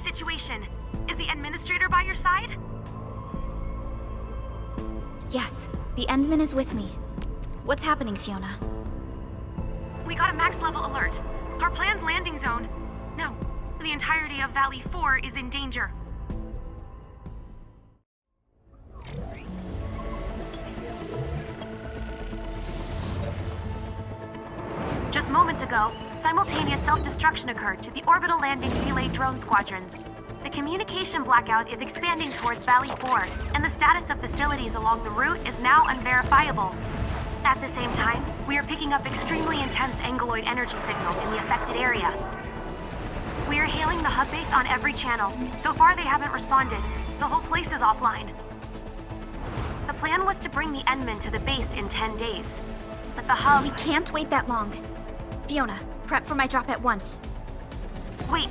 situation? Is the administrator by your side? Yes, the Endman is with me. What's happening, Fiona? We got a max level alert. Our planned landing zone... No, the entirety of Valley 4 is in danger. Just moments ago, simultaneous self-destruction occurred to the orbital landing relay drone squadrons. The communication blackout is expanding towards Valley 4, and the status of facilities along the route is now unverifiable. At the same time, we are picking up extremely intense angeloid energy signals in the affected area. We are hailing the hub base on every channel. So far, they haven't responded. The whole place is offline. The plan was to bring the Endman to the base in 10 days. But the hub... We can't wait that long. Fiona, prep for my drop at once. Wait,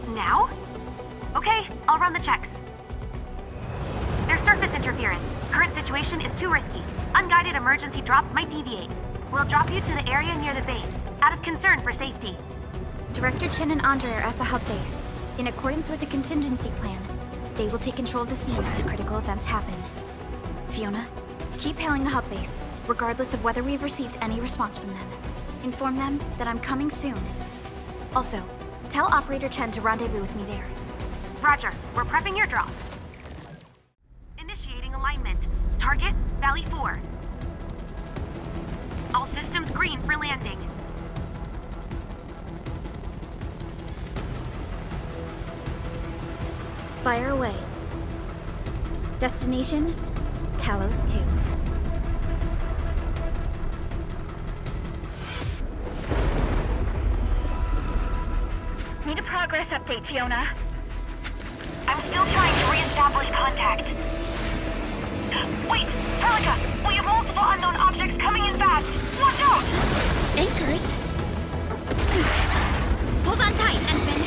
now? Okay, I'll run the checks. There's surface interference. Current situation is too risky. Unguided emergency drops might deviate. We'll drop you to the area near the base, out of concern for safety. Director Chen and Andre are at the hub base. In accordance with the contingency plan, they will take control of the scene as critical events happen. Fiona, keep hailing the hub base, regardless of whether we have received any response from them. Inform them that I'm coming soon. Also, tell Operator Chen to rendezvous with me there. Roger, we're prepping your drop. Initiating alignment. Target, Valley 4. All systems green for landing. Fire away. Destination, Talos 2. Need a progress update, Fiona. I'm still trying to re-establish contact. Wait, Pelika! We have multiple unknown objects coming in fast! Watch out! Anchors? Hold on tight, Endman.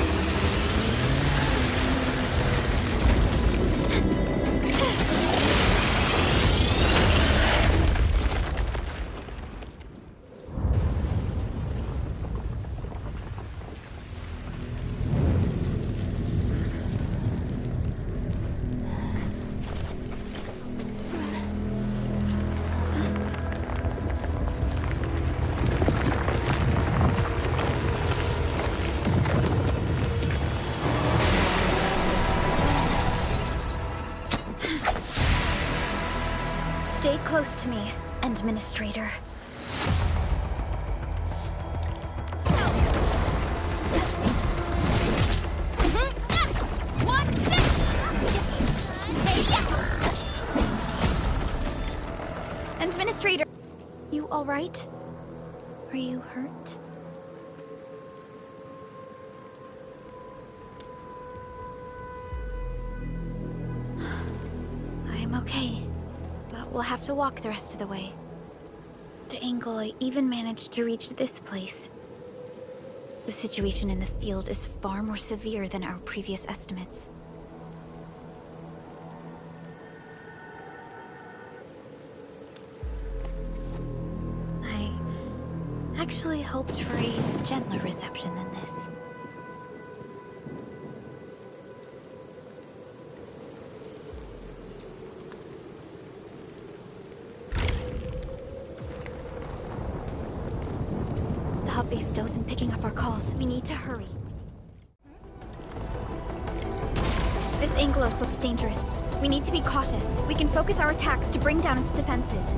Stay close to me, Administrator. Administrator! You alright? Are you hurt? I'm okay. But we'll have to walk the rest of the way. The angle I even managed to reach this place. The situation in the field is far more severe than our previous estimates. I actually hoped for a gentler reception than this. The hub base still isn't picking up our calls. We need to hurry. This Anglos looks dangerous. We need to be cautious. We can focus our attacks to bring down its defenses.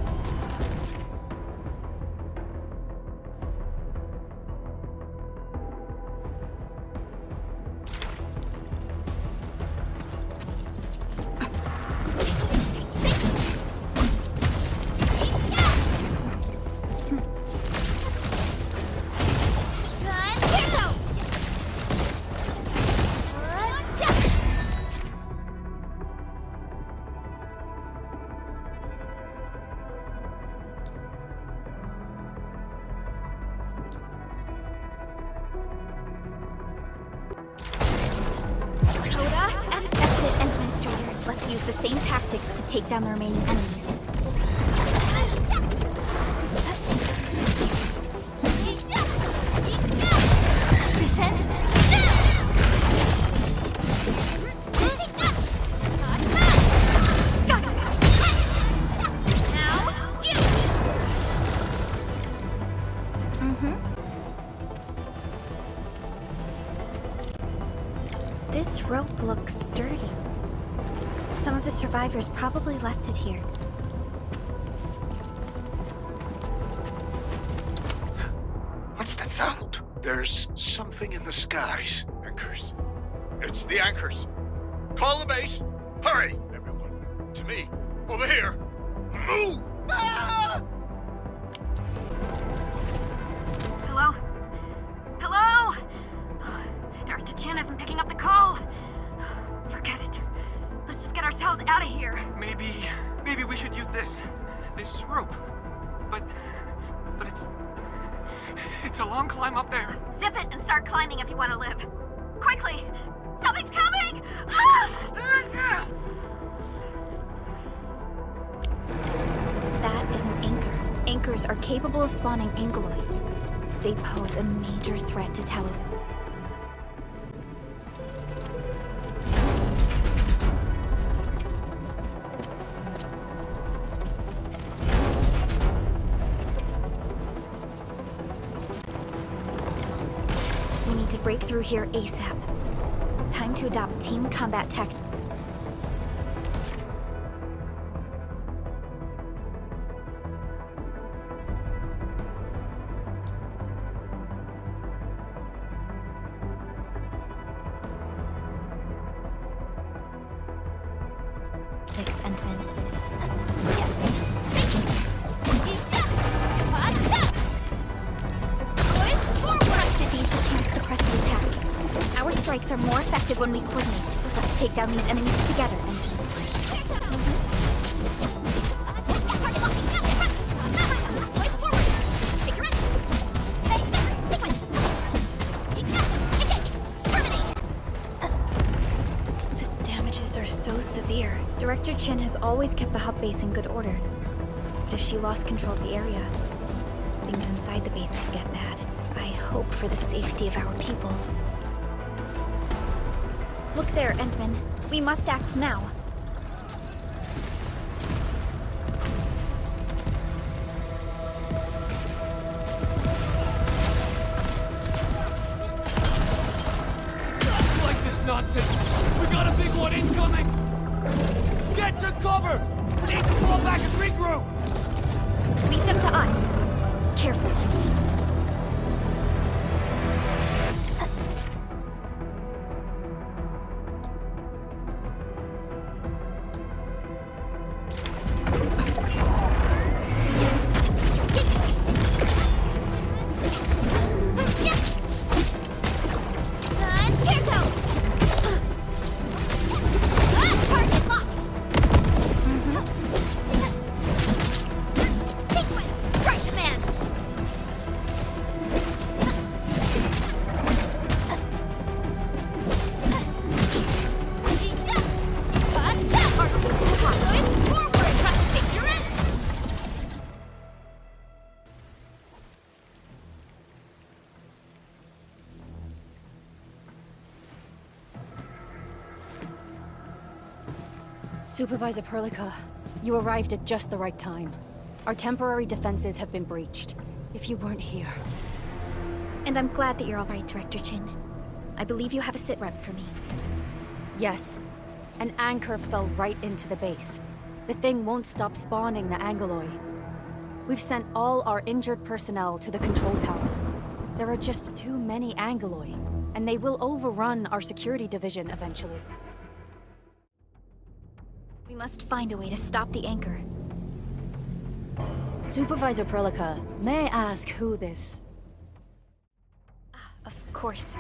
Let's use the same tactics to take down the remaining enemies. Listen. survivors probably left it here. What's that sound? There's something in the skies. Anchors. It's the anchors. Call the base. Hurry, everyone. To me. Over here. Move! Ah! Hello? Hello? Director Chin isn't picking up the call. Forget it. Let's just get ourselves out of here. Maybe we should use this rope. But it's a long climb up there. Zip it and start climbing if you want to live. Quickly! Something's coming! Ah! That is an anchor. Anchors are capable of spawning ankyloid. They pose a major threat to Talos. We need to break through here ASAP. Time to adopt team combat tactics. Endman. Seize the chance to press the attack. Our strikes are more effective when we coordinate. Let's take down these enemies together, Endman. Severe. Director Chin has always kept the hub base in good order. But if she lost control of the area, things inside the base could get bad. I hope for the safety of our people. Look there, Endman. We must act now. I like this nonsense. We got a big one incoming. Get to cover! We need to fall back and regroup! Leave them to us. Careful. Supervisor Perlica, you arrived at just the right time. Our temporary defenses have been breached. If you weren't here... And I'm glad that you're all right, Director Chin. I believe you have a sit rep for me. Yes. An anchor fell right into the base. The thing won't stop spawning the Angoloi. We've sent all our injured personnel to the control tower. There are just too many Angoloi, and they will overrun our security division eventually. We must find a way to stop the anchor. Supervisor Perlica, may I ask who this... Of course.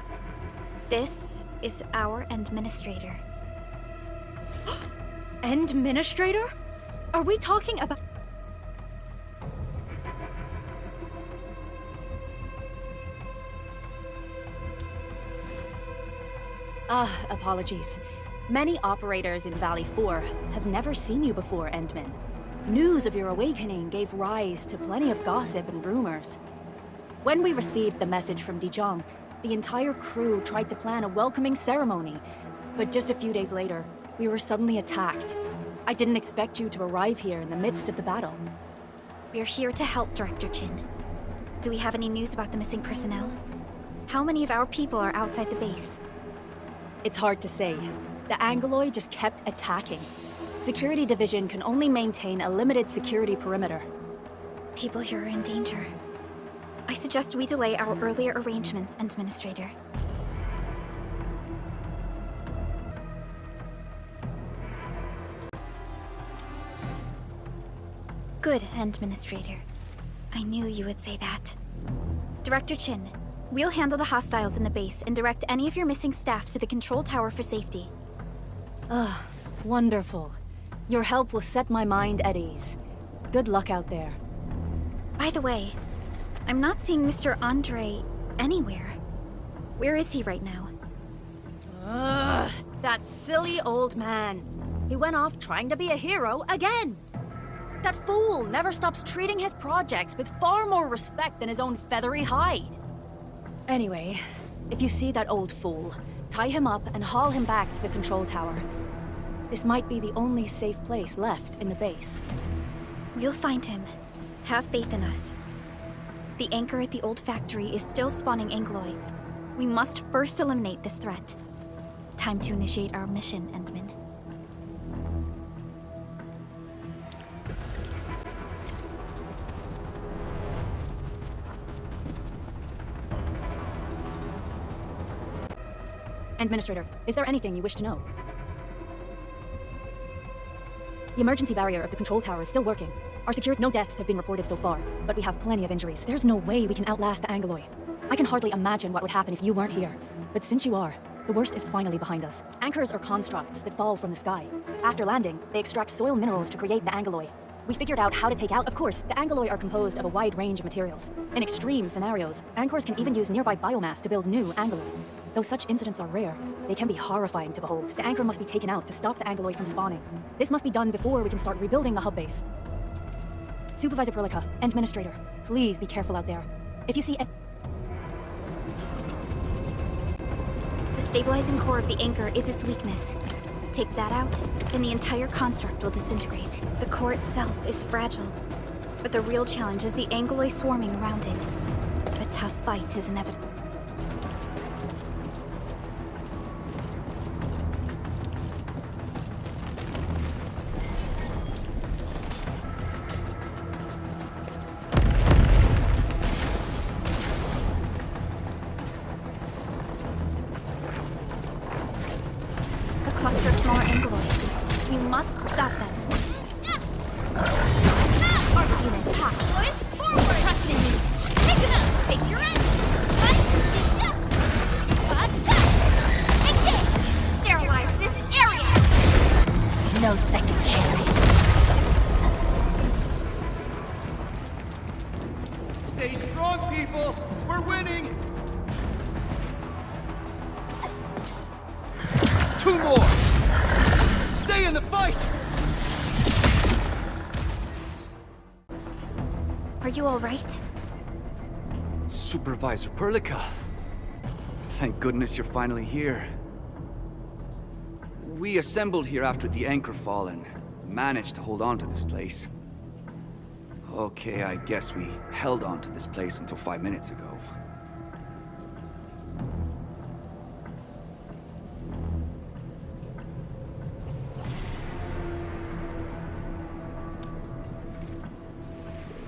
This is our administrator. Administrator? Are we talking about... apologies. Many operators in Valley 4 have never seen you before, Endman. News of your awakening gave rise to plenty of gossip and rumors. When we received the message from Dijong, the entire crew tried to plan a welcoming ceremony. But just a few days later, we were suddenly attacked. I didn't expect you to arrive here in the midst of the battle. We're here to help, Director Chin. Do we have any news about the missing personnel? How many of our people are outside the base? It's hard to say. The Angoloi just kept attacking. Security Division can only maintain a limited security perimeter. People here are in danger. I suggest we delay our earlier arrangements, Administrator. Good, Administrator. I knew you would say that. Director Chin, we'll handle the hostiles in the base and direct any of your missing staff to the control tower for safety. Ah, wonderful. Your help will set my mind at ease. Good luck out there. By the way, I'm not seeing Mr. Andre anywhere. Where is he right now? Ugh, that silly old man. He went off trying to be a hero again. That fool never stops treating his projects with far more respect than his own feathery hide. Anyway, if you see that old fool, tie him up and haul him back to the control tower. This might be the only safe place left in the base. We'll find him. Have faith in us. The Ankhor at the old factory is still spawning Angloy. We must first eliminate this threat. Time to initiate our mission, Endman. Administrator, is there anything you wish to know? The emergency barrier of the control tower is still working. No deaths have been reported so far, but we have plenty of injuries. There's no way we can outlast the Angloy. I can hardly imagine what would happen if you weren't here. But since you are, the worst is finally behind us. Anchors are constructs that fall from the sky. After landing, they extract soil minerals to create the Angloy. We figured out how to take out. Of course, the Angloy are composed of a wide range of materials. In extreme scenarios, Anchors can even use nearby biomass to build new Angloy. Though such incidents are rare, they can be horrifying to behold. The Anchor must be taken out to stop the Angloy from spawning. This must be done before we can start rebuilding the hub base. Supervisor Perlica, Administrator, please be careful out there. If you see The stabilizing core of the Anchor is its weakness. Take that out, and the entire construct will disintegrate. The core itself is fragile, but the real challenge is the Angloy swarming around it. A tough fight is inevitable. Stay strong, people! We're winning! 2 more! Stay in the fight! Are you all right? Supervisor Perlica. Thank goodness you're finally here. We assembled here after the Anchor fall and managed to hold on to this place. Okay, I guess we held on to this place until 5 minutes ago.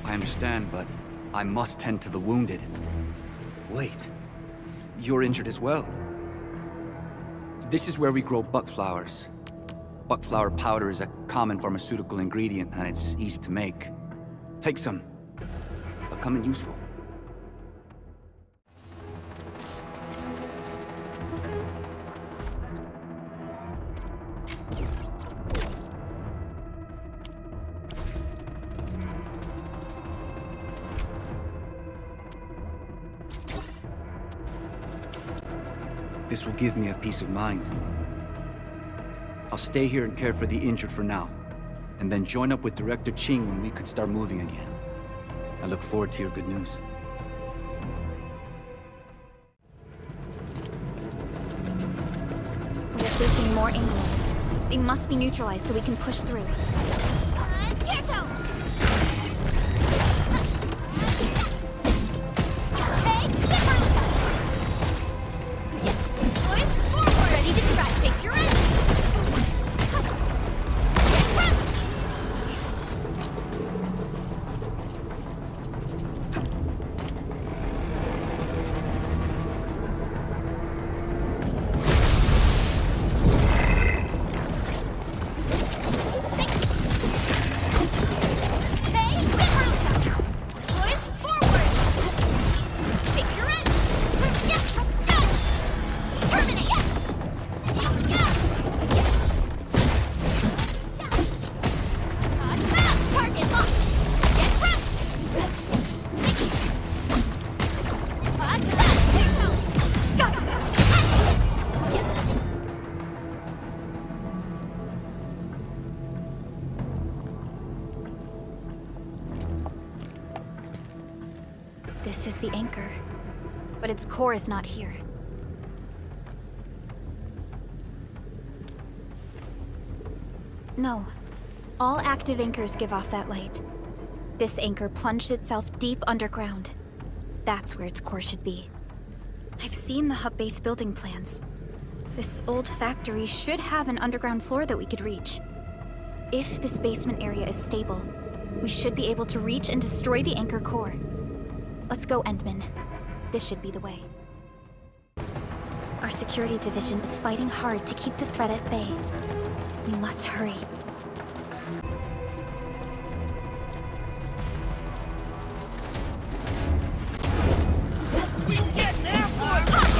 I understand, but I must tend to the wounded. Wait, you're injured as well. This is where we grow buckflowers. Buckflower powder is a common pharmaceutical ingredient, and it's easy to make. Take some. They'll come in useful. This will give me a peace of mind. I'll stay here and care for the injured for now, and then join up with Director Ching when we could start moving again. I look forward to your good news. We are facing more Angloy. They must be neutralized so we can push through. This is the anchor, but its core is not here. No. All active anchors give off that light. This anchor plunged itself deep underground. That's where its core should be. I've seen the hub base building plans. This old factory should have an underground floor that we could reach. If this basement area is stable, we should be able to reach and destroy the anchor core. Let's go, Endman. This should be the way. Our security division is fighting hard to keep the threat at bay. We must hurry. He's getting after us!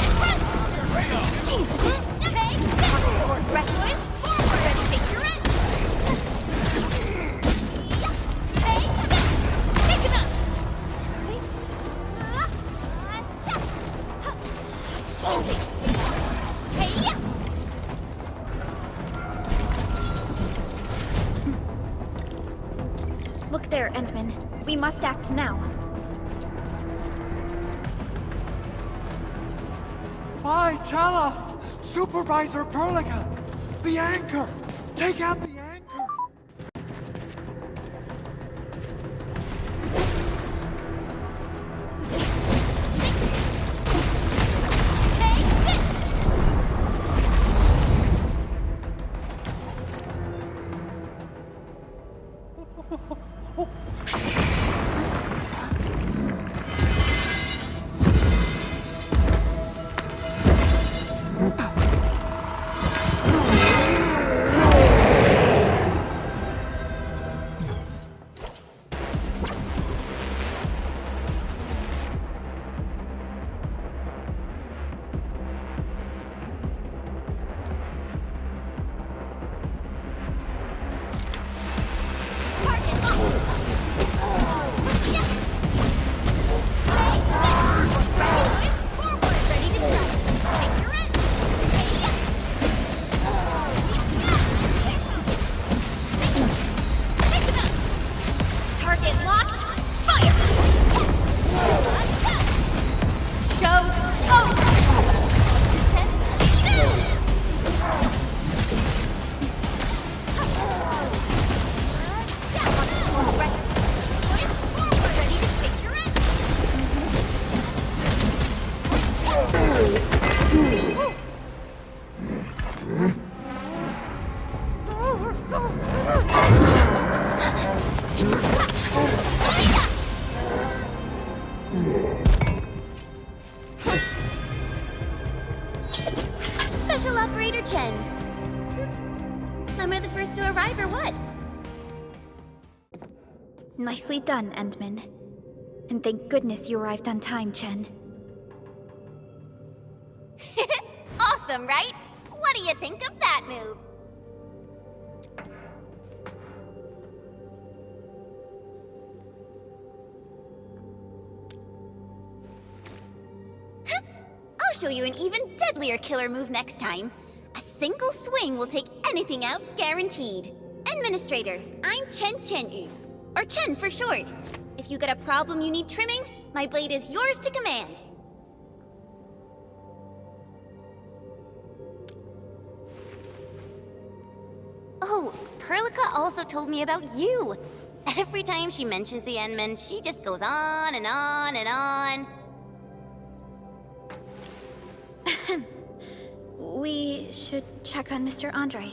Look there, Endman. We must act now. Why, tell us! Supervisor Perlica! The anchor! Take out the anchor! Special Operator Chen. Am I the first to arrive or what? Nicely done, Endman. And thank goodness you arrived on time, Chen. Awesome, right? What do you think of that move? I'll show you an even deadlier killer move next time. A single swing will take anything out, guaranteed. Administrator, I'm Chen, or Chen for short. If you got a problem you need trimming, my blade is yours to command. Oh, Perlica also told me about you. Every time she mentions the Endman, she just goes on and on and on. We should check on Mr. Andre.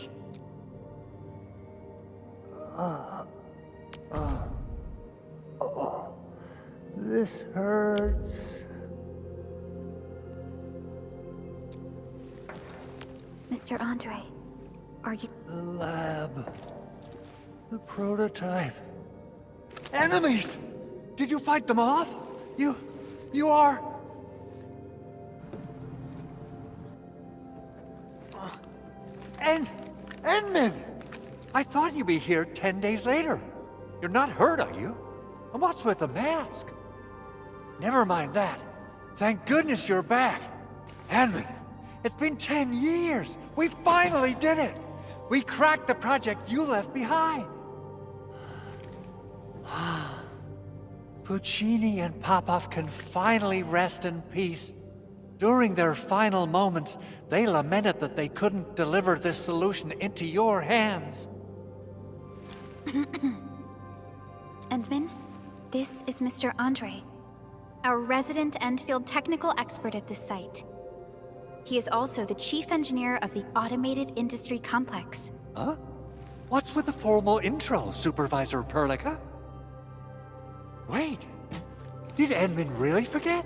This hurts. Mr. Andre, are you... The lab. The prototype. Enemies! Did you fight them off? You are... Endman! I thought you'd be here 10 days later. You're not hurt, are you? And what's with the mask? Never mind that. Thank goodness you're back. Endman, it's been 10 years. We finally did it. We cracked the project you left behind. Puccini and Popov can finally rest in peace. During their final moments, they lamented that they couldn't deliver this solution into your hands. Endman, this is Mr. Andre, our resident EndField technical expert at this site. He is also the chief engineer of the Automated Industry Complex. Huh? What's with the formal intro, Supervisor Perlica? Wait, did Endman really forget?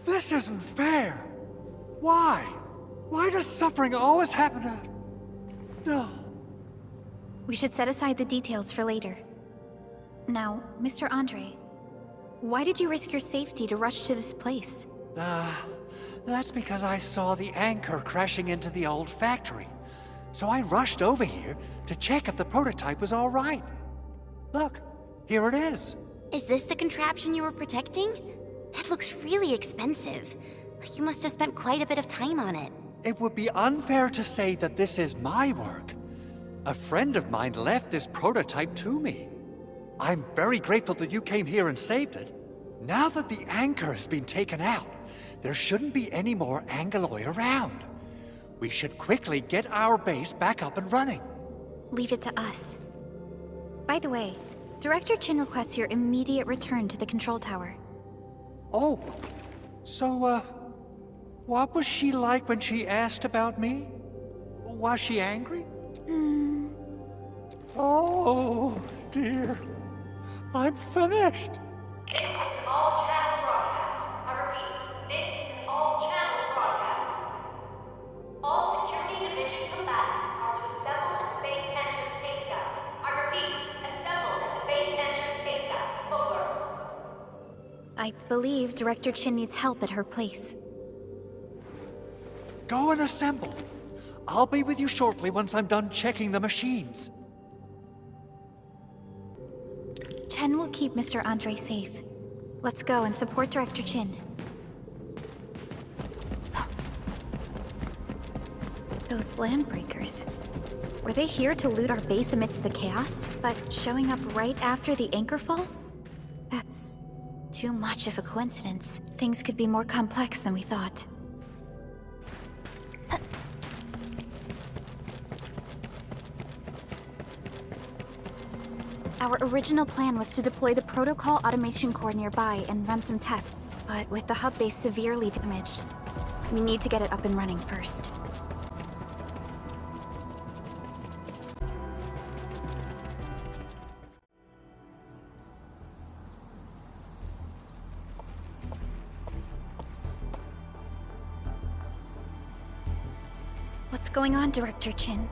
This isn't fair. Why? Why does suffering always happen to... No. We should set aside the details for later. Now, Mr. Andre, why did you risk your safety to rush to this place? That's because I saw the Ankhor crashing into the old factory. So I rushed over here to check if the prototype was all right. Look, here it is. Is this the contraption you were protecting? It looks really expensive. You must have spent quite a bit of time on it. It would be unfair to say that this is my work. A friend of mine left this prototype to me. I'm very grateful that you came here and saved it. Now that the Ankhor has been taken out, there shouldn't be any more Angoloi around. We should quickly get our base back up and running. Leave it to us. By the way, Director Chin requests your immediate return to the control tower. Oh, so, what was she like when she asked about me? Was she angry? Oh, dear. I'm finished. This is an all-channel broadcast. I repeat, this is an all-channel broadcast. All security division combatants are to assemble at the base entrance ASAP. I repeat, assemble at the base entrance ASAP. Over. I believe Director Chin needs help at her place. Go and assemble. I'll be with you shortly once I'm done checking the machines. Chen will keep Mr. Andre safe. Let's go and support Director Chin. Those landbreakers. Were they here to loot our base amidst the chaos, but showing up right after the Ankhor fall? That's too much of a coincidence. Things could be more complex than we thought. Our original plan was to deploy the protocol automation core nearby and run some tests, but with the hub base severely damaged, we need to get it up and running first. What's going on, Director Chin?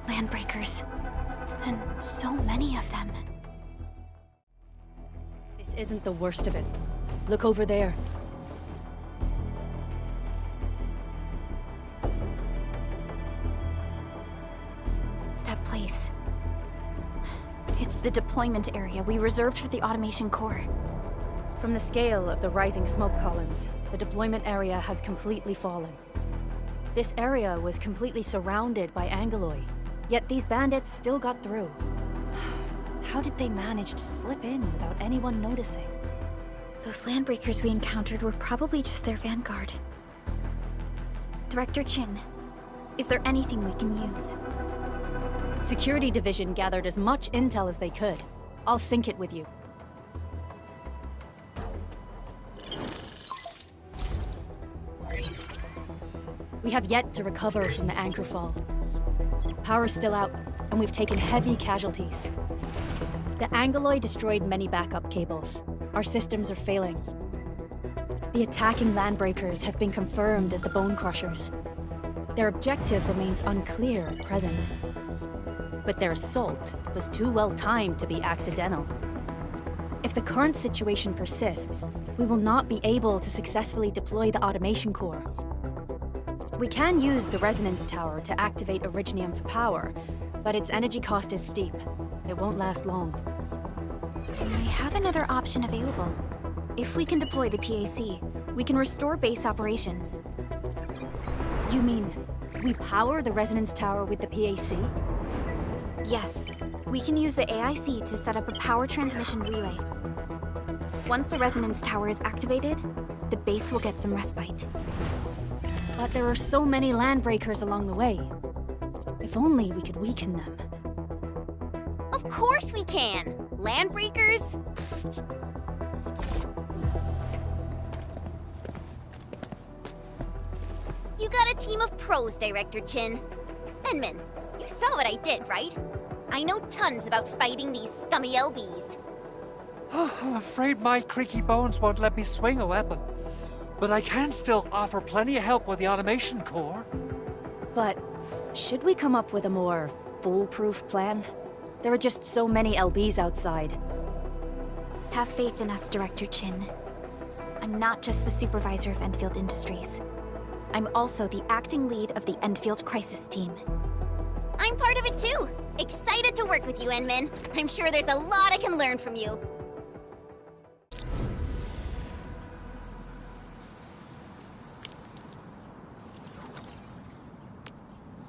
Landbreakers. And so many of them. This isn't the worst of it. Look over there. That place. It's the deployment area we reserved for the automation core. From the scale of the rising smoke columns, the deployment area has completely fallen. This area was completely surrounded by Angoloi, yet these bandits still got through. How did they manage to slip in without anyone noticing? Those landbreakers we encountered were probably just their vanguard. Director Chin, is there anything we can use? Security Division gathered as much intel as they could. I'll sync it with you. We have yet to recover from the Ankhor fall. Power's still out, and we've taken heavy casualties. The Angoloi destroyed many backup cables. Our systems are failing. The attacking landbreakers have been confirmed as the Bone Crushers. Their objective remains unclear at present. But their assault was too well timed to be accidental. If the current situation persists, we will not be able to successfully deploy the automation core. We can use the resonance tower to activate Originium for power, but its energy cost is steep. It won't last long. I have another option available. If we can deploy the PAC, we can restore base operations. You mean, we power the resonance tower with the PAC? Yes, we can use the AIC to set up a power transmission relay. Once the resonance tower is activated, the base will get some respite. But there are so many landbreakers along the way. If only we could weaken them. Of course we can! Landbreakers? You got a team of pros, Director Chin. Edmund, you saw what I did, right? I know tons about fighting these scummy LBs. I'm afraid my creaky bones won't let me swing a weapon. But I can still offer plenty of help with the automation core. But should we come up with a more foolproof plan? There are just so many LBs outside. Have faith in us, Director Chin. I'm not just the supervisor of EndField Industries. I'm also the acting lead of the EndField Crisis Team. I'm part of it too! Excited to work with you, Enmin. I'm sure there's a lot I can learn from you.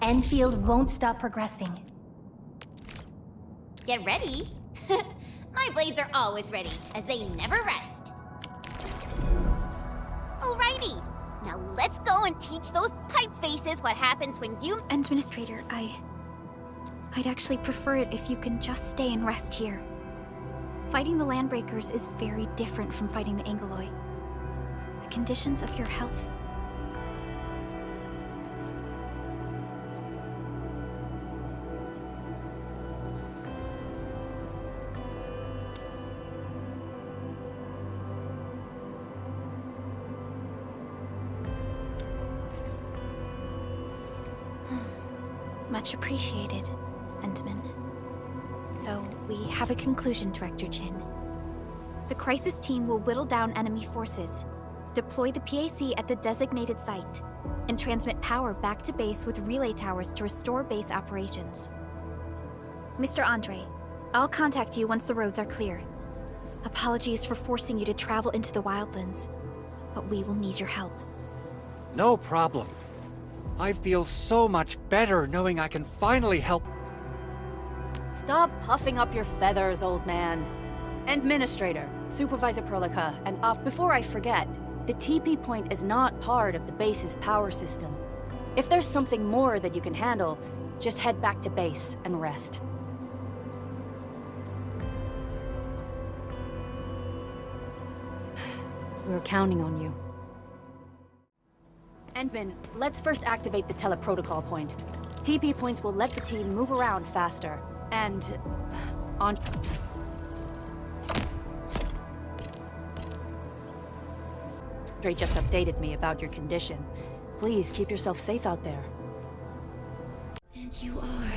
EndField won't stop progressing. Get ready. My blades are always ready, as they never rest. Alrighty, now let's go and teach those pipe faces what happens when you— Administrator, I'd actually prefer it if you can just stay and rest here. Fighting the Landbreakers is very different from fighting the Angoloi. The conditions of your health. Much appreciated, Endman. So, we have a conclusion, Director Chin. The Crisis Team will whittle down enemy forces, deploy the PAC at the designated site, and transmit power back to base with relay towers to restore base operations. Mr. Andre, I'll contact you once the roads are clear. Apologies for forcing you to travel into the wildlands, but we will need your help. No problem. I feel so much better knowing I can finally help. Stop puffing up your feathers, old man. Administrator, Supervisor Perlica, and before I forget, the TP point is not part of the base's power system. If there's something more that you can handle, just head back to base and rest. We're counting on you. Endman, let's first activate the teleprotocol point. TP points will let the team move around faster. And... on... Andre just updated me about your condition. Please keep yourself safe out there. And you are